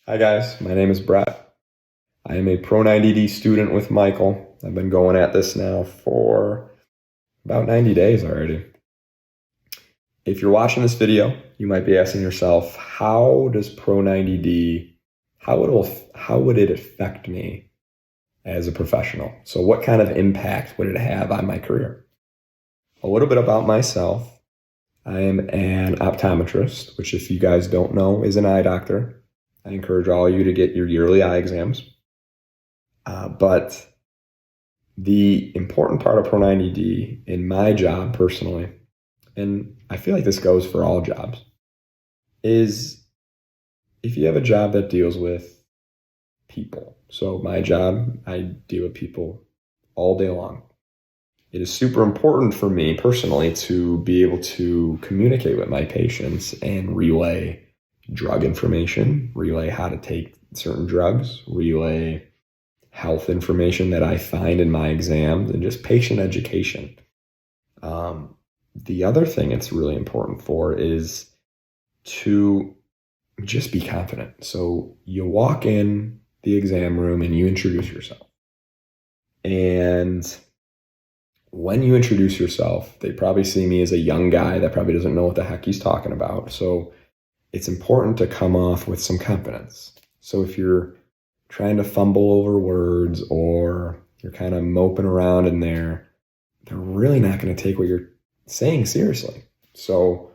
Hi guys, my name is Brett. I am a Pro90d student with Michael. I've been going at this now for about 90 days already. If you're watching this video, you might be asking yourself, how does Pro90d, how would it affect me as a professional? So what kind of impact would it have on my career? A little bit about myself. I am an optometrist, which if you guys don't know is an eye doctor. I encourage all of you to get your yearly eye exams. But the important part of Pro90d in my job personally, and I feel like this goes for all jobs, is if you have a job that deals with people. So my job, I deal with people all day long. It is super important for me personally to be able to communicate with my patients and relay drug information, relay how to take certain drugs, relay health information that I find in my exams, and just patient education. The other thing it's really important for is to just be confident. So you walk in the exam room and you introduce yourself. And when you introduce yourself, they probably see me as a young guy that probably doesn't know what the heck he's talking about. So it's important to come off with some confidence. So if you're trying to fumble over words or you're kind of moping around in there, they're really not going to take what you're saying seriously. So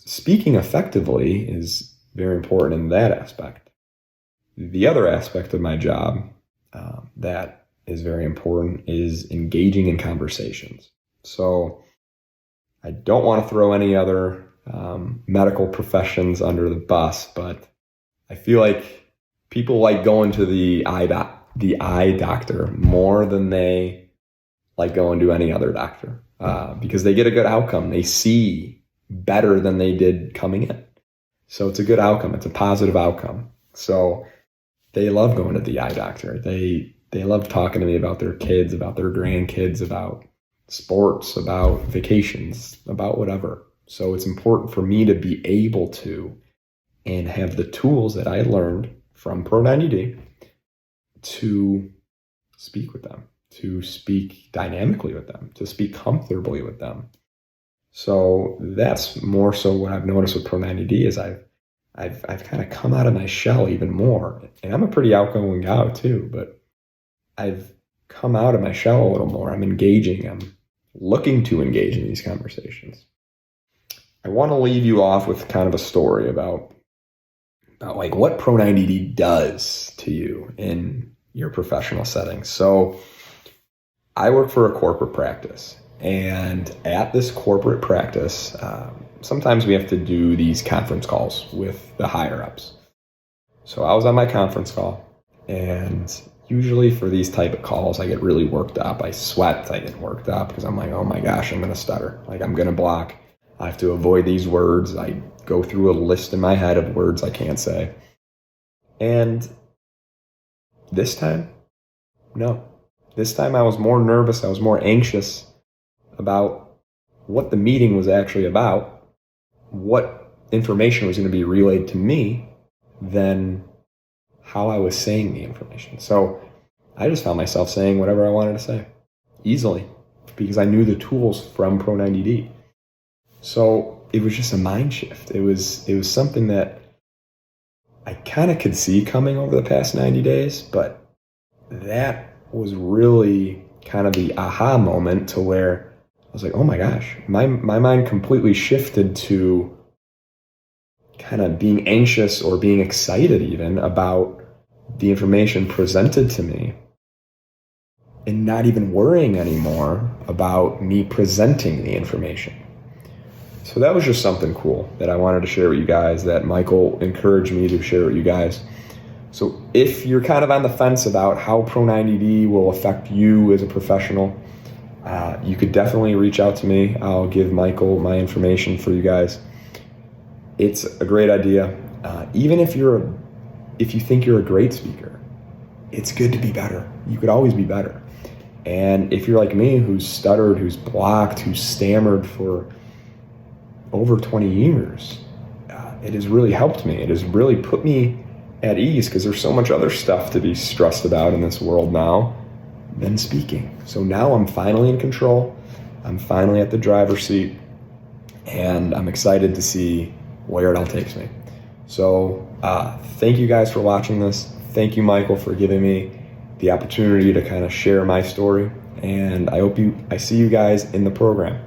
speaking effectively is very important in that aspect. The other aspect of my job that is very important is engaging in conversations. So I don't want to throw any other medical professions under the bus, but I feel like people like going to the eye doctor more than they like going to any other doctor because they get a good outcome. They see better than they did coming in. So it's a good outcome. It's a positive outcome. So they love going to the eye doctor. They love talking to me about their kids, about their grandkids, about sports, about vacations, about whatever. So it's important for me to be able to and have the tools that I learned from Pro90d to speak with them, to speak dynamically with them, to speak comfortably with them. So that's more so what I've noticed with Pro90d is I've kind of come out of my shell even more. And I'm a pretty outgoing guy too, but I've come out of my shell a little more. I'm engaging. I'm looking to engage in these conversations. I want to leave you off with kind of a story about like what Pro90d does to you in your professional setting. So I work for a corporate practice, and at this corporate practice, sometimes we have to do these conference calls with the higher ups. So I was on my conference call, and usually for these type of calls, I get really worked up. I sweat, I get worked up because I'm like, oh my gosh, I'm going to stutter. Like I'm going to block. I have to avoid these words. I go through a list in my head of words I can't say. And this time, no. This time I was more nervous. I was more anxious about what the meeting was actually about, what information was going to be relayed to me, than how I was saying the information. So I just found myself saying whatever I wanted to say easily because I knew the tools from Pro90d. So it was just a mind shift. It was something that I kind of could see coming over the past 90 days, but that was really kind of the aha moment to where I was like, oh my gosh, my mind completely shifted to kind of being anxious or being excited even about the information presented to me and not even worrying anymore about me presenting the information. So that was just something cool that I wanted to share with you guys, that Michael encouraged me to share with you guys. So if you're kind of on the fence about how Pro90d will affect you as a professional, you could definitely reach out to me. I'll give Michael my information for you guys. It's a great idea. Even if you think you're a great speaker, it's good to be better. You could always be better. And if you're like me, who's stuttered, who's blocked, who's stammered for over 20 years, it has really helped me. It has really put me at ease, because there's so much other stuff to be stressed about in this world now than speaking. So now I'm finally in control. I'm finally at the driver's seat, and I'm excited to see where it all takes me. So thank you guys for watching this. Thank you, Michael, for giving me the opportunity to kind of share my story. And I see you guys in the program.